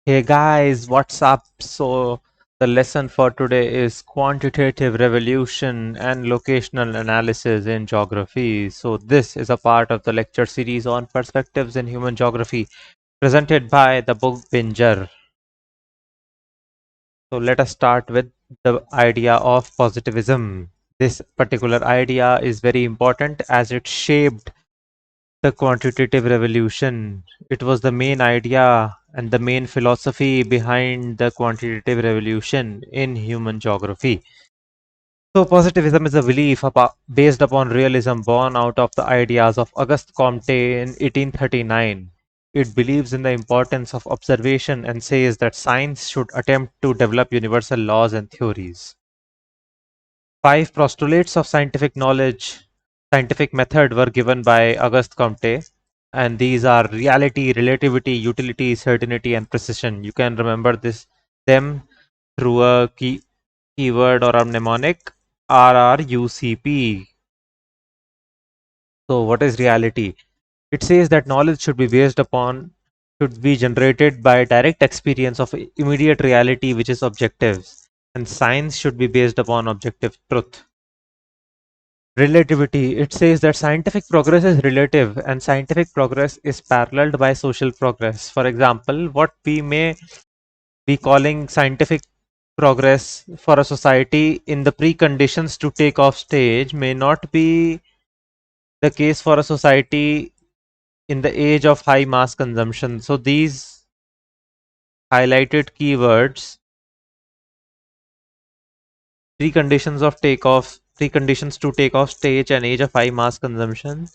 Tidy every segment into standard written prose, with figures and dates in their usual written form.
Hey guys, what's up? So, the lesson for today is quantitative revolution and locational analysis in geography. So, this is a part of the lecture series on perspectives in human geography presented by the book Binger. So, let us start with the idea of positivism. This particular idea is very important as it shaped the quantitative revolution. It was the main idea and the main philosophy behind the quantitative revolution in human geography. So, positivism is a belief based upon realism born out of the ideas of Auguste Comte in 1839. It believes in the importance of observation and says that science should attempt to develop universal laws and theories. Five postulates of scientific method were given by Auguste Comte, and these are reality, relativity, utility, certainty, and precision. You can remember them through a keyword or a mnemonic RRUCP. So, what is reality? It says that knowledge should be generated by direct experience of immediate reality, which is objective, and science should be based upon objective truth. Relativity. It says that scientific progress is relative and scientific progress is paralleled by social progress. For example, what we may be calling scientific progress for a society in the preconditions to take off stage may not be the case for a society in the age of high mass consumption. So these highlighted keywords, preconditions to take off stage and age of high mass consumption.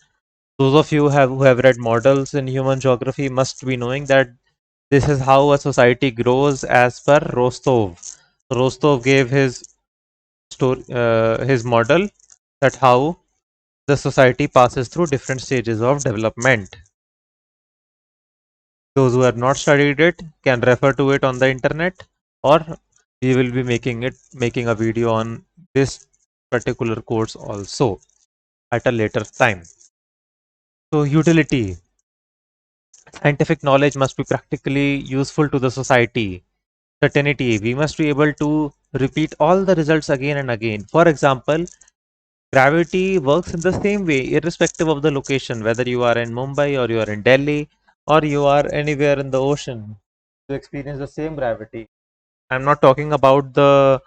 Those of you who have read models in human geography must be knowing that this is how a society grows as per Rostov. Rostov gave his model that how the society passes through different stages of development. Those who have not studied it can refer to it on the internet, or we will be making a video on this particular course also at a later time. So utility. Scientific knowledge must be practically useful to the society. Certainty. We must be able to repeat all the results again and again. For example, gravity works in the same way, irrespective of the location, whether you are in Mumbai or you are in Delhi or you are anywhere in the ocean. You experience the same gravity. I'm not talking about the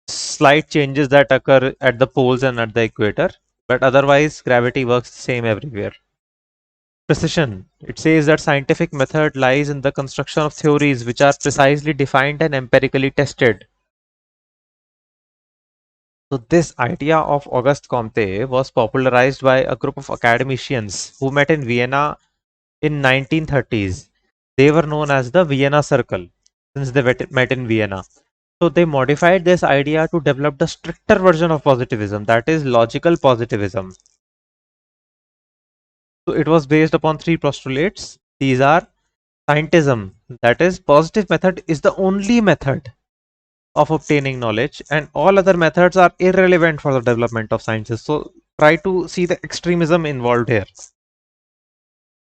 slight changes that occur at the poles and at the equator, but otherwise, gravity works the same everywhere. Precision. It says that scientific method lies in the construction of theories which are precisely defined and empirically tested. So this idea of Auguste Comte was popularized by a group of academicians who met in Vienna in 1930s. They were known as the Vienna Circle since they met in Vienna. So they modified this idea to develop the stricter version of positivism, that is logical positivism. So it was based upon three postulates. These are scientism, that is positive method is the only method of obtaining knowledge and all other methods are irrelevant for the development of sciences. So try to see the extremism involved here.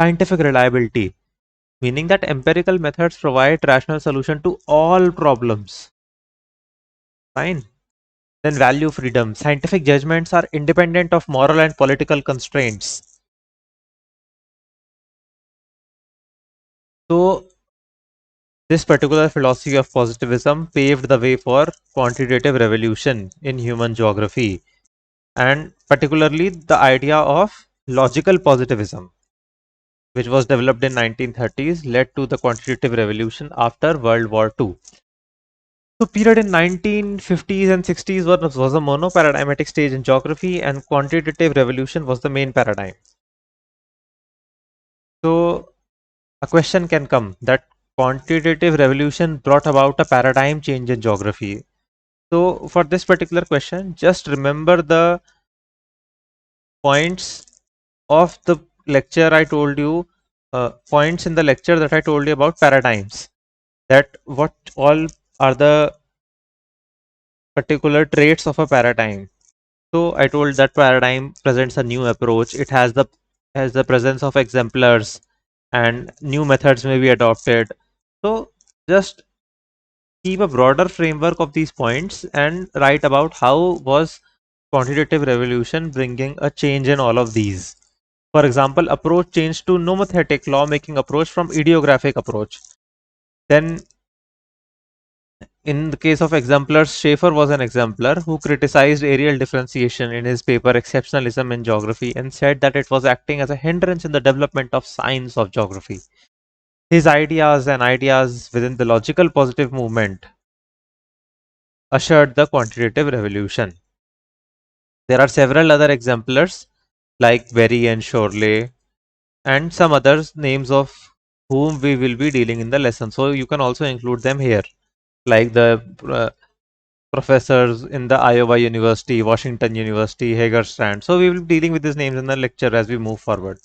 Scientific reliability, meaning that empirical methods provide rational solution to all problems. Fine. Then value freedom. Scientific judgments are independent of moral and political constraints. So this particular philosophy of positivism paved the way for quantitative revolution in human geography, and particularly the idea of logical positivism, which was developed in 1930s, led to the quantitative revolution after World War II. So period in 1950s and 60s was a monoparadigmatic stage in geography and quantitative revolution was the main paradigm. So a question can come that quantitative revolution brought about a paradigm change in geography. So for this particular question, just remember the points of the lecture I told you, points in the lecture that I told you about paradigms. That what all are the particular traits of a paradigm. So I told that paradigm presents a new approach. It has the presence of exemplars and new methods may be adopted. So just keep a broader framework of these points and write about how was quantitative revolution bringing a change in all of these. For example, approach changed to nomothetic law-making approach from ideographic approach. Then in the case of exemplars, Schaeffer was an exemplar who criticized areal differentiation in his paper Exceptionalism in Geography and said that it was acting as a hindrance in the development of science of geography. His ideas and ideas within the logical positive movement ushered the quantitative revolution. There are several other exemplars like Berry and Shorley and some other names of whom we will be dealing in the lesson. So you can also include them here, like the professors in the Iowa University, Washington University, Hagerstrand. So we will be dealing with these names in the lecture as we move forward.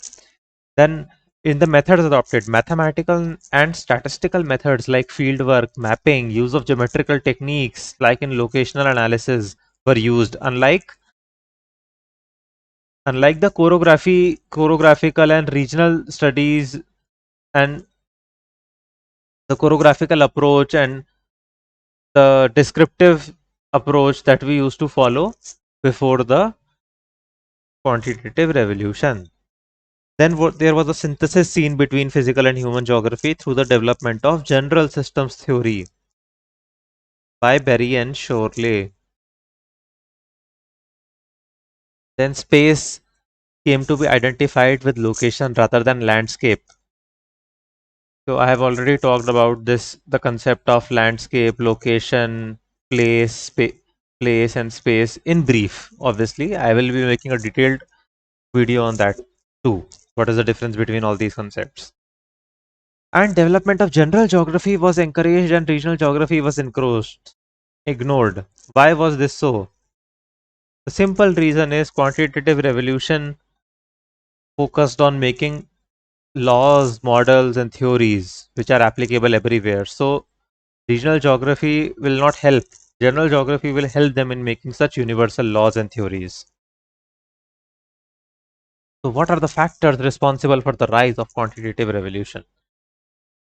Then in the methods adopted, mathematical and statistical methods like fieldwork, mapping, use of geometrical techniques like in locational analysis were used, unlike the choreographical and regional studies and the choreographical approach and the descriptive approach that we used to follow before the quantitative revolution. Then there was a synthesis seen between physical and human geography through the development of general systems theory by Berry and Shorley. Then space came to be identified with location rather than landscape. So I have already talked about this, the concept of landscape, location, place and space in brief. Obviously, I will be making a detailed video on that too. What is the difference between all these concepts? And development of general geography was encouraged and regional geography was ignored. Why was this so? The simple reason is quantitative revolution focused on making laws, models, and theories which are applicable everywhere. So, regional geography will not help. General geography will help them in making such universal laws and theories. So, what are the factors responsible for the rise of quantitative revolution?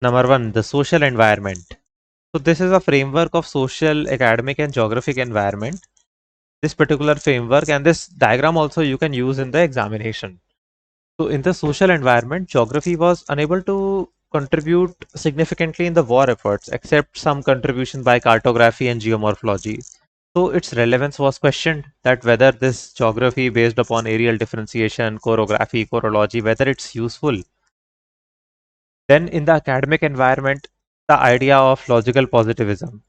Number one, the social environment. So, this is a framework of social, academic, and geographic environment. This particular framework and this diagram also you can use in the examination. So, in the social environment, geography was unable to contribute significantly in the war efforts, except some contribution by cartography and geomorphology. So, its relevance was questioned that whether this geography based upon areal differentiation, chorography, chorology, whether it's useful. Then, in the academic environment, the idea of logical positivism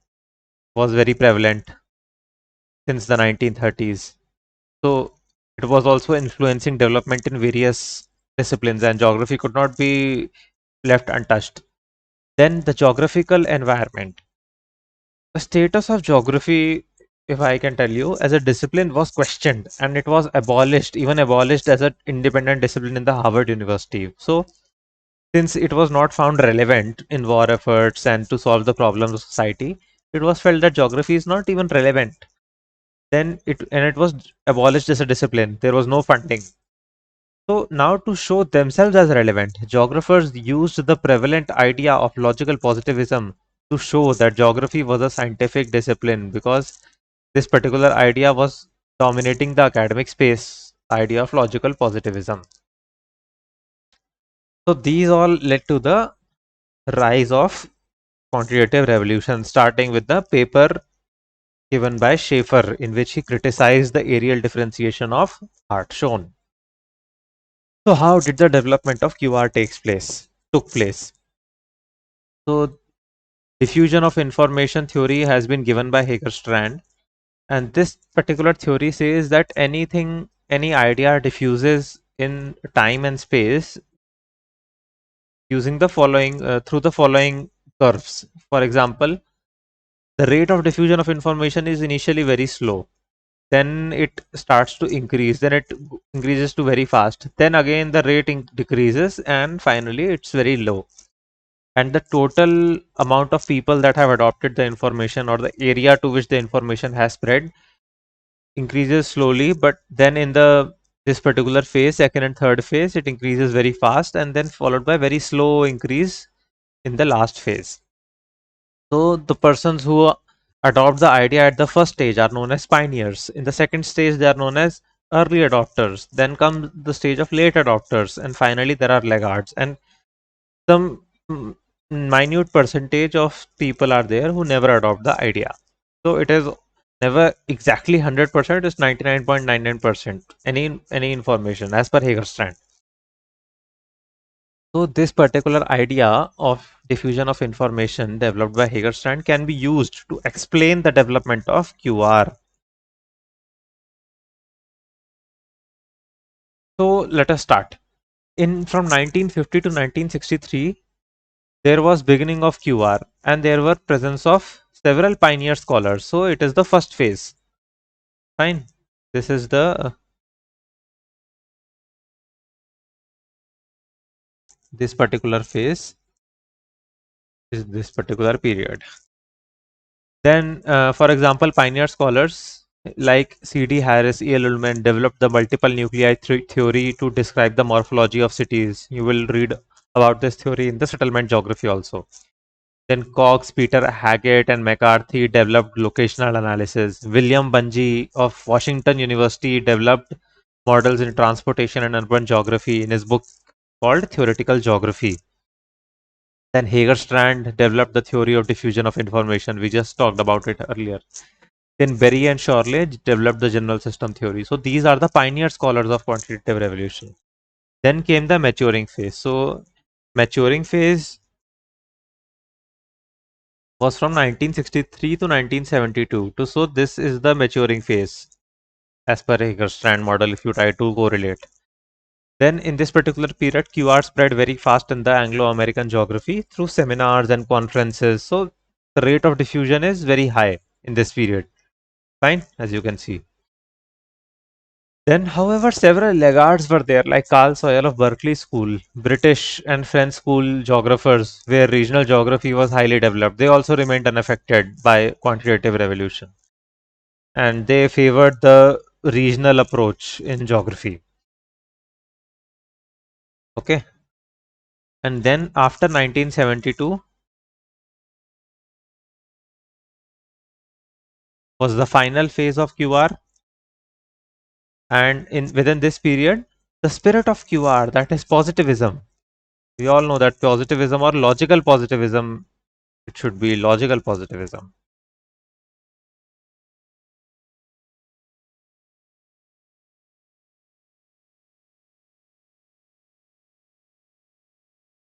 was very prevalent since the 1930s. So, it was also influencing development in various disciplines, and geography could not be left untouched. Then the geographical environment. The status of geography, if I can tell you, as a discipline was questioned and it was abolished, even abolished as an independent discipline in the Harvard University. So, since it was not found relevant in war efforts and to solve the problems of society, it was felt that geography is not even relevant. Then it was abolished as a discipline. There was no funding. So now to show themselves as relevant, geographers used the prevalent idea of logical positivism to show that geography was a scientific discipline because this particular idea was dominating the academic space, idea of logical positivism. So these all led to the rise of quantitative revolution, starting with the paper given by Schaeffer in which he criticized the areal differentiation of Hartshorne. So how did the development of QR took place? So diffusion of information theory has been given by Hagerstrand, and this particular theory says that any idea diffuses in time and space using the following through the following curves. For example, the rate of diffusion of information is initially very slow. Then it starts to increase. Then it increases to very fast. Then again the rate decreases, and finally it's very low. And the total amount of people that have adopted the information or the area to which the information has spread increases slowly, but then in the this particular phase, second and third phase, it increases very fast and then followed by very slow increase in the last phase. So the persons who adopt the idea at the first stage are known as pioneers. In the second stage, they are known as early adopters. Then comes the stage of late adopters, and finally there are laggards. And some minute percentage of people are there who never adopt the idea. So it is never exactly 100%, it's 99.99%. Any information as per Hagerstrand. So this particular idea of diffusion of information developed by Hagerstrand can be used to explain the development of QR. So let us start. In from 1950 to 1963, there was beginning of QR and there were presence of several pioneer scholars. So it is the first phase. Fine. This is the this particular phase is this particular period. Then, for example, pioneer scholars like C.D. Harris, E. L. Ullman developed the multiple nuclei theory to describe the morphology of cities. You will read about this theory in the settlement geography also. Then Cox, Peter Haggett, and McCarthy developed locational analysis. William Bunge of Washington University developed models in transportation and urban geography in his book called Theoretical Geography. Then Hagerstrand developed the theory of diffusion of information. We just talked about it earlier. Then Berry and Shorley developed the general system theory. So these are the pioneer scholars of quantitative revolution. Then came the maturing phase. So maturing phase was from 1963 to 1972. So this is the maturing phase as per Hagerstrand model if you try to correlate. Then in this particular period, QR spread very fast in the Anglo-American geography through seminars and conferences. So the rate of diffusion is very high in this period. Fine, as you can see. Then, however, several laggards were there, like Carl Sawyer of Berkeley School, British and French school geographers, where regional geography was highly developed. They also remained unaffected by quantitative revolution. And they favored the regional approach in geography. Okay. And then after 1972 was the final phase of QR. And in within this period, the spirit of QR, that is positivism. We all know that positivism or logical positivism, it should be logical positivism.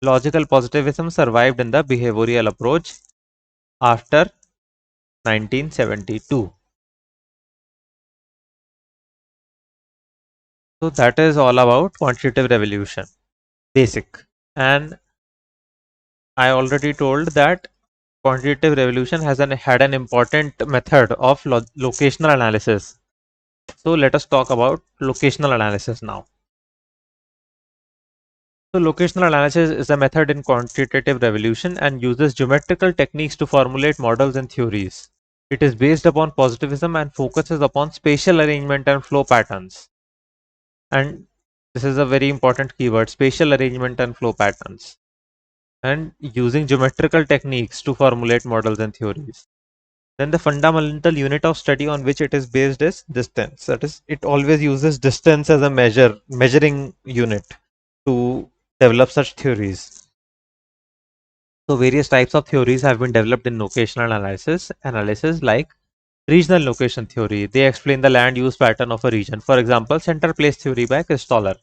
Logical positivism survived in the behavioral approach after 1972. So that is all about quantitative revolution, basic. And I already told that quantitative revolution had an important method of locational analysis. So let us talk about locational analysis now. So locational analysis is a method in quantitative revolution and uses geometrical techniques to formulate models and theories. It is based upon positivism and focuses upon spatial arrangement and flow patterns. And this is a very important keyword, spatial arrangement and flow patterns. And using geometrical techniques to formulate models and theories. Then the fundamental unit of study on which it is based is distance. That is, it always uses distance as a measuring unit to develop such theories. So various types of theories have been developed in locational analysis like regional location theory. They explain the land use pattern of a region. For example, center place theory by Christoller.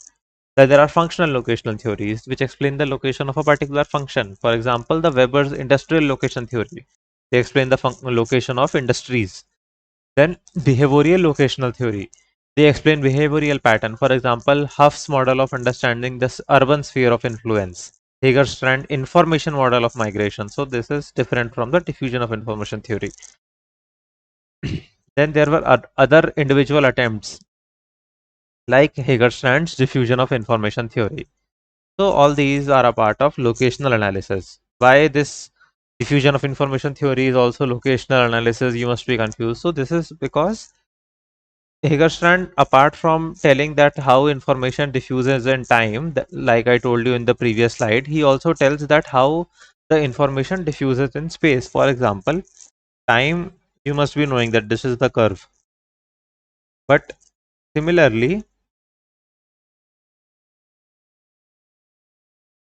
Then there are functional locational theories which explain the location of a particular function. For example, the Weber's industrial location theory. They explain the location of industries. Then behavioral locational theory. They explain behavioral pattern. For example, Huff's model of understanding this urban sphere of influence. Hagerstrand information model of migration. So this is different from the diffusion of information theory. Then there were other individual attempts like Hagerstrand's diffusion of information theory. So all these are a part of locational analysis. Why this diffusion of information theory is also locational analysis, you must be confused. So this is because Hagerstrand, apart from telling that how information diffuses in time, like I told you in the previous slide, he also tells that how the information diffuses in space. For example, time, you must be knowing that this is the curve. But similarly,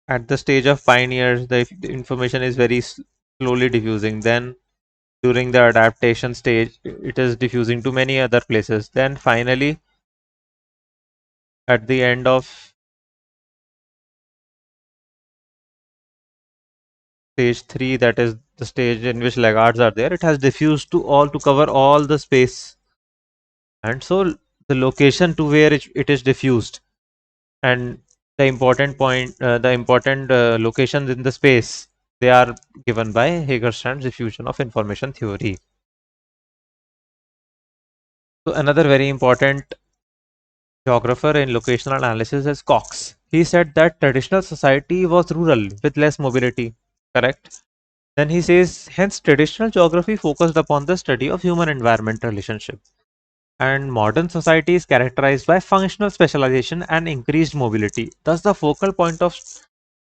at the stage of pioneers, the information is very slowly diffusing. Then during the adaptation stage, it is diffusing to many other places. Then finally, at the end of stage 3, that is the stage in which laggards are there, it has diffused to cover all the space. And so the location to where it is diffused and the important locations in the space, they are given by Hagerstrand's diffusion of information theory. So another very important geographer in locational analysis is Cox. He said that traditional society was rural with less mobility. Correct. Then he says, hence traditional geography focused upon the study of human environment relationship. And modern society is characterized by functional specialization and increased mobility. Thus, the focal point of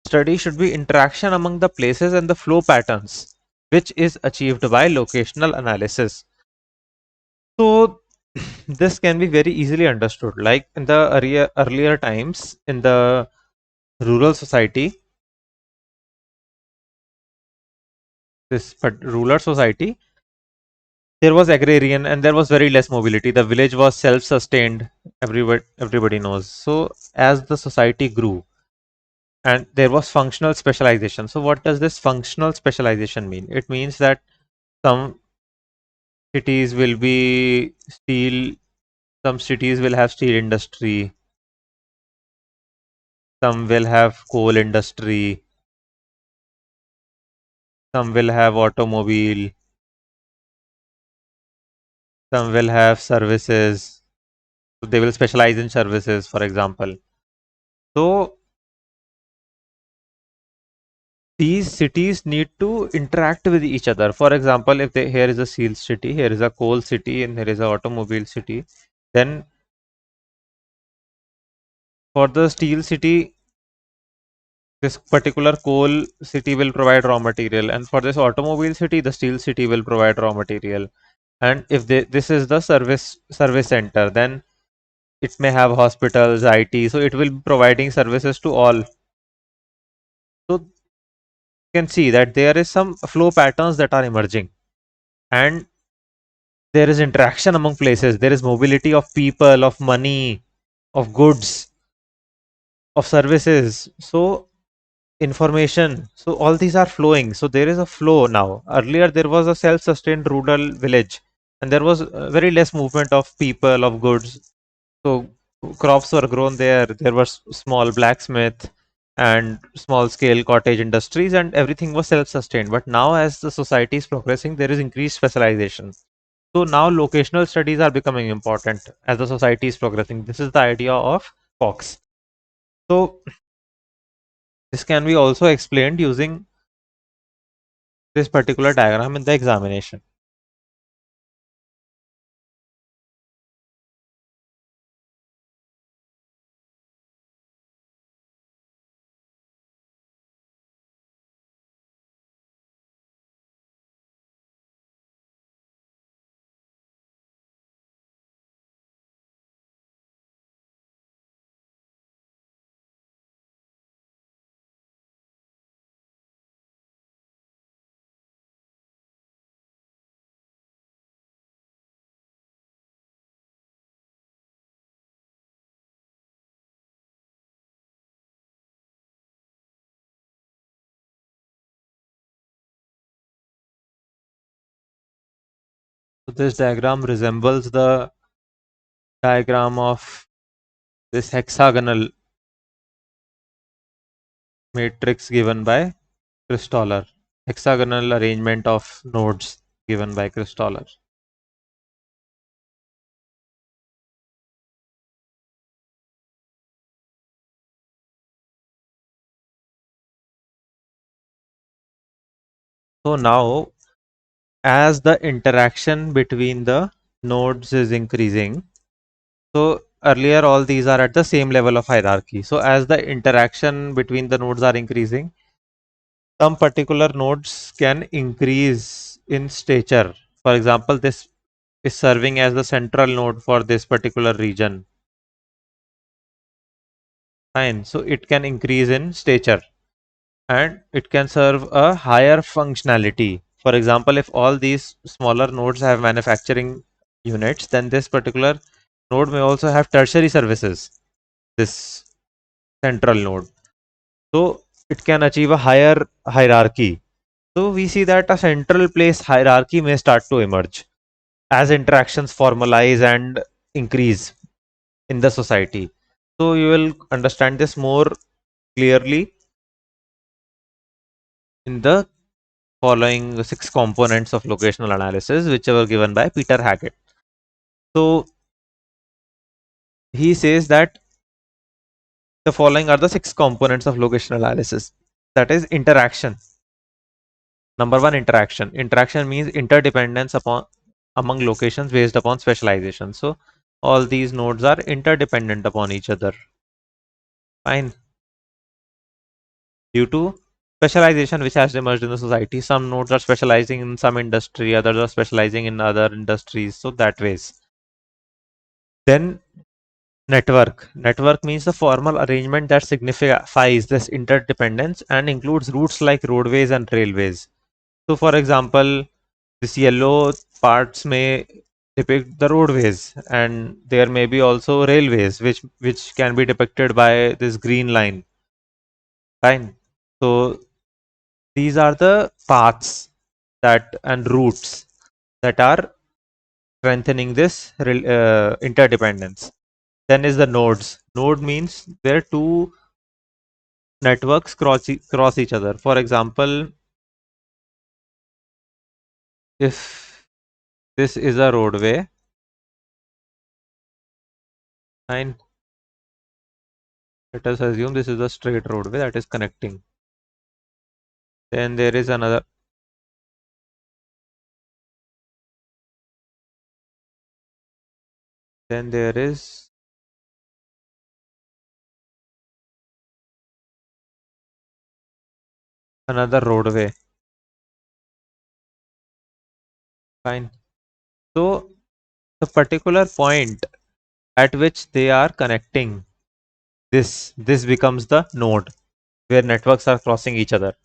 study should be interaction among the places and the flow patterns, which is achieved by locational analysis. So, this can be very easily understood. Like in the earlier times, in the rural society, rural society, there was agrarian and there was very less mobility. The village was self-sustained. Everybody knows. So, as the society grew, and there was functional specialization. So, what does this functional specialization mean? It means that some cities will be steel, some cities will have steel industry, some will have coal industry, some will have automobile, some will have services. So they will specialize in services, for example. So these cities need to interact with each other. For example, if here is a steel city, here is a coal city, and here is an automobile city, then for the steel city, this particular coal city will provide raw material, and for this automobile city, the steel city will provide raw material. And if this is the service center, then it may have hospitals, IT, so it will be providing services to all. So you can see that there is some flow patterns that are emerging, and there is interaction among places. There is mobility of people, of money, of goods, of services. So information. So all these are flowing. So there is a flow now. Earlier there was a self-sustained rural village, and there was very less movement of people, of goods. So crops were grown there. There was small blacksmith and small scale cottage industries, and everything was self-sustained. But now, as the society is progressing, there is increased specialization. So now locational studies are becoming important as the society is progressing. This is the idea of Fox. So this can be also explained using this particular diagram in the examination. So this diagram resembles the diagram of this hexagonal matrix given by Christoller. Hexagonal arrangement of nodes given by Christoller. So now, as the interaction between the nodes is increasing, so earlier all these are at the same level of hierarchy. So as the interaction between the nodes are increasing, some particular nodes can increase in stature. For example, this is serving as the central node for this particular region. Fine. So it can increase in stature and it can serve a higher functionality. For example, if all these smaller nodes have manufacturing units, then this particular node may also have tertiary services, this central node. So it can achieve a higher hierarchy. So we see that a central place hierarchy may start to emerge as interactions formalize and increase in the society. So you will understand this more clearly in the following six components of locational analysis, which were given by Peter Hackett. So he says that the following are the six components of locational analysis. That is interaction. Number one, interaction. Interaction means interdependence upon among locations based upon specialization. So all these nodes are interdependent upon each other. Fine. Due to specialization which has emerged in the society, some nodes are specializing in some industry, others are specializing in other industries. So that ways. Then network. Network means the formal arrangement that signifies this interdependence and includes routes like roadways and railways. So for example, this yellow parts may depict the roadways and there may be also railways which can be depicted by this green line. Fine. So these are the paths that and routes that are strengthening this interdependence. Then is the nodes. Node means where two networks cross each other. For example, if this is a roadway and let us assume this is a straight roadway that is connecting. Then there is another. Then there is another roadway. Fine. So the particular point at which they are connecting, this becomes the node where networks are crossing each other.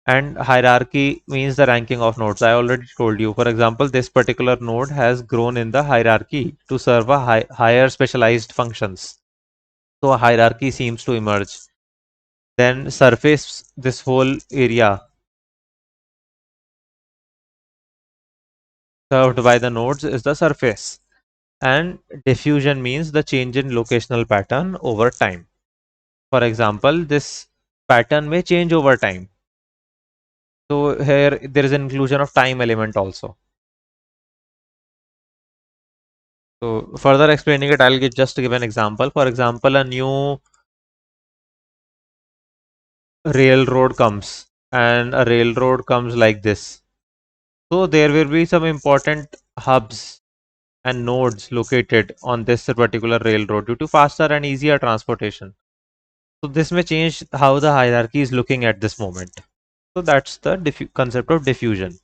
And hierarchy means the ranking of nodes. I already told you. For example, this particular node has grown in the hierarchy to serve a higher specialized functions. So a hierarchy seems to emerge. Then surface, this whole area served by the nodes is the surface. And diffusion means the change in locational pattern over time. For example, this pattern may change over time. So here there is an inclusion of time element also. So further explaining it, I'll just give an example. For example, a new railroad comes and a railroad comes like this. So there will be some important hubs and nodes located on this particular railroad due to faster and easier transportation. So this may change how the hierarchy is looking at this moment. So that's the concept of diffusion.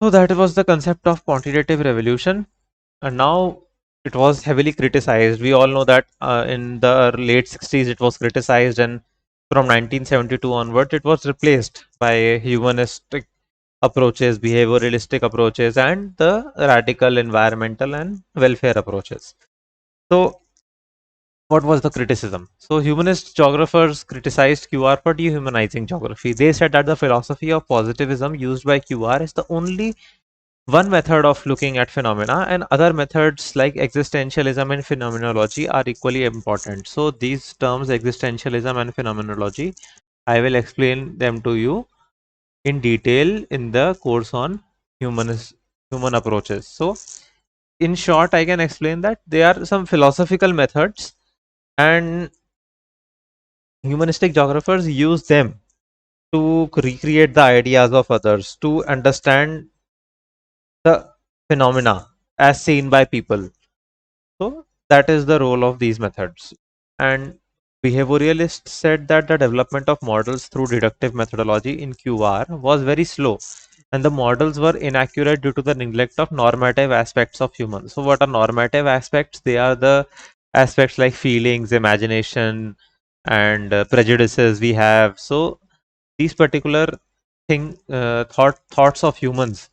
So that was the concept of quantitative revolution. And now it was heavily criticized. We all know that in the late 60s it was criticized, and from 1972 onward it was replaced by humanistic approaches, behavioralistic approaches, and the radical environmental and welfare approaches. So what was the criticism? So humanist geographers criticized QR for dehumanizing geography. They said that the philosophy of positivism used by QR is the only one method of looking at phenomena, and other methods like existentialism and phenomenology are equally important. So these terms, existentialism and phenomenology, I will explain them to you in detail in the course on human approaches. So in short, I can explain that there are some philosophical methods and humanistic geographers use them to recreate the ideas of others, to understand the phenomena as seen by people. So that is the role of these methods. And Behavioralists said that the development of models through deductive methodology in QR was very slow, and the models were inaccurate due to the neglect of normative aspects of humans. So, what are normative aspects? They are the aspects like feelings, imagination, and prejudices we have. So, these particular thoughts of humans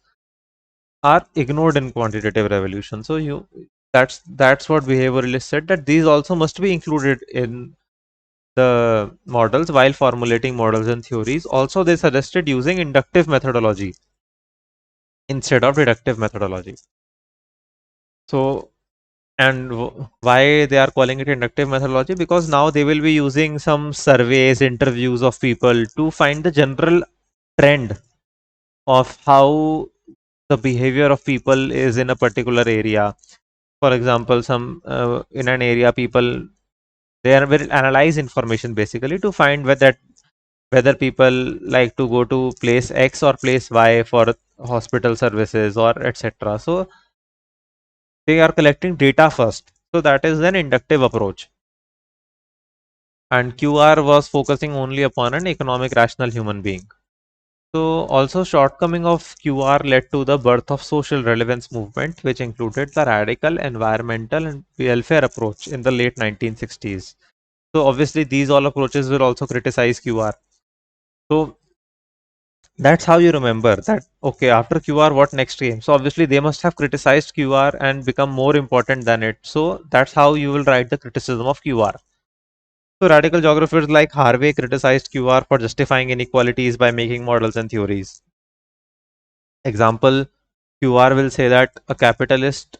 are ignored in quantitative revolution. So, that's what behavioralists said, that these also must be included in the models while formulating models and theories. Also, they suggested using inductive methodology instead of deductive methodology. So, and why they are calling it inductive methodology? Because now they will be using some surveys, interviews of people to find the general trend of how the behavior of people is in a particular area. For example, some in an area, people will analyze information basically to find whether people like to go to place X or place Y for hospital services or etc. So they are collecting data first. So that is an inductive approach. And QR was focusing only upon an economic rational human being. So also shortcoming of QR led to the birth of social relevance movement, which included the radical environmental and welfare approach in the late 1960s. So obviously these all approaches will also criticize QR. So that's how you remember that, okay, after QR, what next came? So obviously they must have criticized QR and become more important than it. So that's how you will write the criticism of QR. So radical geographers like Harvey criticized QR for justifying inequalities by making models and theories. Example, QR will say that a capitalist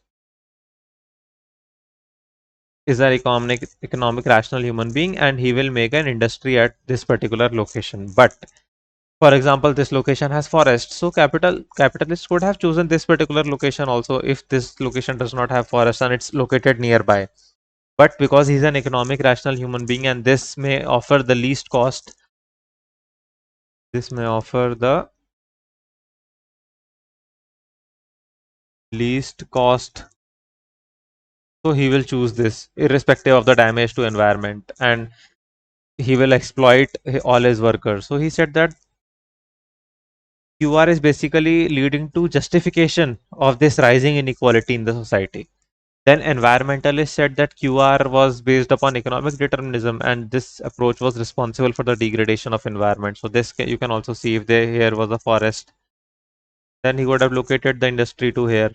is an economic rational human being and he will make an industry at this particular location. But for example, this location has forest, so capitalists could have chosen this particular location also if this location does not have forest and it's located nearby. But because he's an economic rational human being and this may offer the least cost, this may offer the least cost, so he will choose this irrespective of the damage to environment, and he will exploit all his workers. So he said that QR is basically leading to justification of this rising inequality in the society. Then environmentalists said that QR was based upon economic determinism and this approach was responsible for the degradation of environment. So this you can also see, if there here was a forest, then he would have located the industry to here,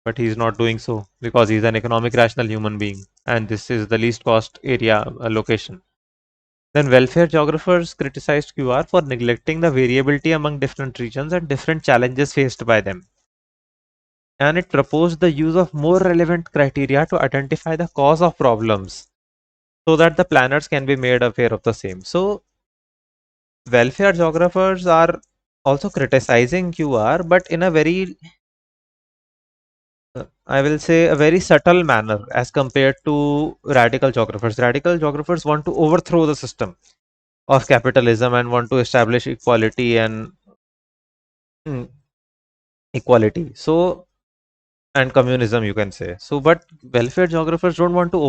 but he's not doing so because he's an economic rational human being and this is the least cost area location. Then welfare geographers criticized QR for neglecting the variability among different regions and different challenges faced by them. And it proposed the use of more relevant criteria to identify the cause of problems so that the planners can be made aware of the same. So, welfare geographers are also criticizing QR, but in a very, I will say, a very subtle manner as compared to radical geographers. Radical geographers want to overthrow the system of capitalism and want to establish equality and mm, equality. So, and communism, you can say. So, but welfare geographers don't want an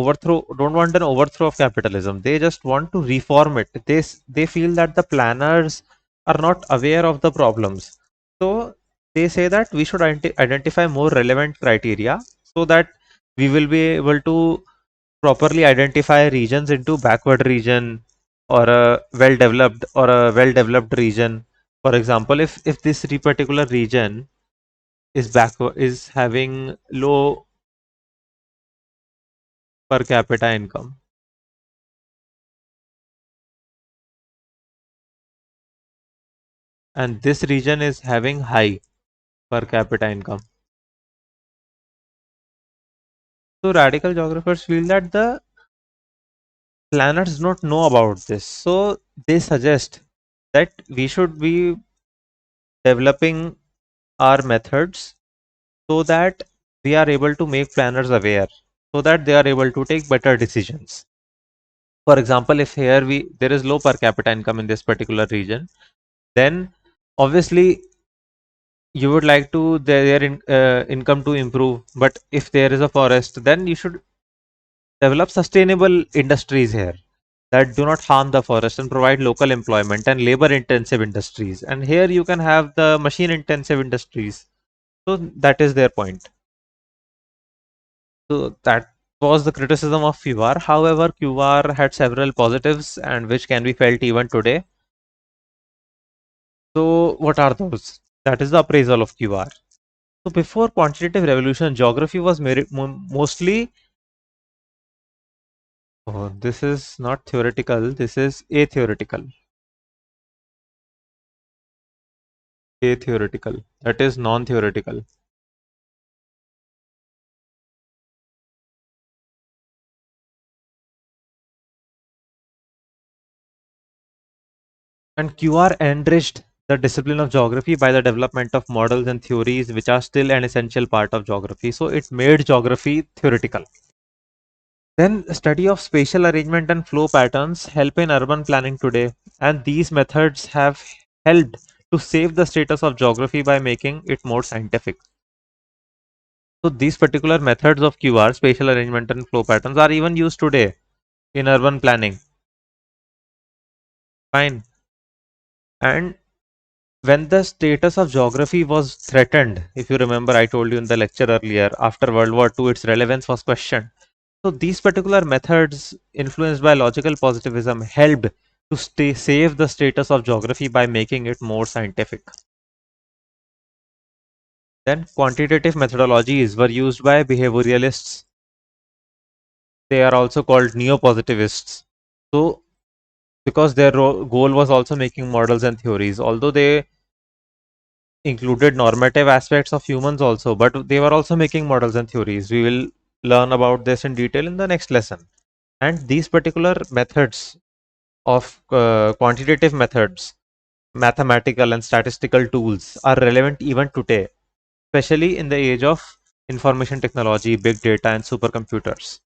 overthrow of capitalism. They just want to reform it. They feel that the planners are not aware of the problems. So they say that we should identify more relevant criteria so that we will be able to properly identify regions into backward region or a well developed region. For example, if this particular region is having low per capita income and this region is having high per capita income. So radical geographers feel that the planners do not know about this. So they suggest that we should be developing our methods so that we are able to make planners aware, so that they are able to take better decisions. For example, if here there is low per capita income in this particular region, then obviously you would like to income to improve, but if there is a forest, then you should develop sustainable industries here. that do not harm the forest and provide local employment and labor intensive industries. And here you can have the machine intensive industries. So that is their point. So that was the criticism of QR. However, QR had several positives and which can be felt even today. So what are those? That is the appraisal of QR. So before quantitative revolution, geography was mostly. Oh, this is not theoretical. This is atheoretical. Atheoretical. That is non-theoretical. And QR enriched the discipline of geography by the development of models and theories which are still an essential part of geography. So it made geography theoretical. Then study of spatial arrangement and flow patterns help in urban planning today. And these methods have helped to save the status of geography by making it more scientific. So these particular methods of QR, spatial arrangement and flow patterns are even used today in urban planning. Fine. And when the status of geography was threatened, if you remember, I told you in the lecture earlier, after World War II, its relevance was questioned. So these particular methods, influenced by logical positivism, helped to save the status of geography by making it more scientific. Then quantitative methodologies were used by behavioralists. They are also called neo-positivists. So because their goal was also making models and theories, although they included normative aspects of humans also, but they were also making models and theories. We will learn about this in detail in the next lesson. And these particular methods of quantitative methods, mathematical and statistical tools are relevant even today, especially in the age of information technology, big data, and supercomputers.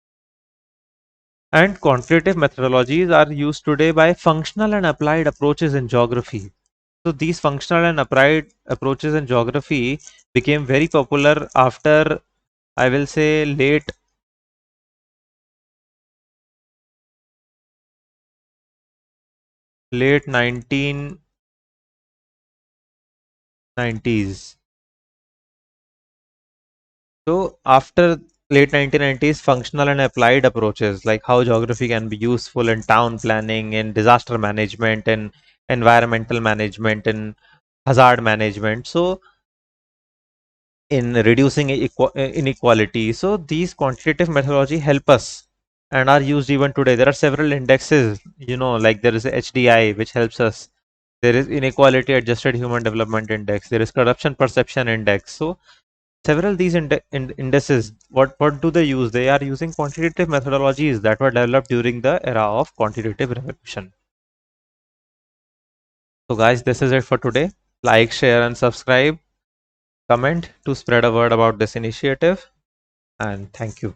And quantitative methodologies are used today by functional and applied approaches in geography. So these functional and applied approaches in geography became very popular after, I will say, late 1990s. So after late 1990s, functional and applied approaches like how geography can be useful in town planning, in disaster management, in environmental management, in hazard management. So in reducing inequality. So these quantitative methodology help us and are used even today. There are several indexes, like there is HDI, which helps us. There is inequality adjusted human development index. There is corruption perception index. So several these indices, what do they use? They are using quantitative methodologies that were developed during the era of quantitative revolution. So guys, this is it for today. Like, share and subscribe. Comment to spread a word about this initiative. And thank you.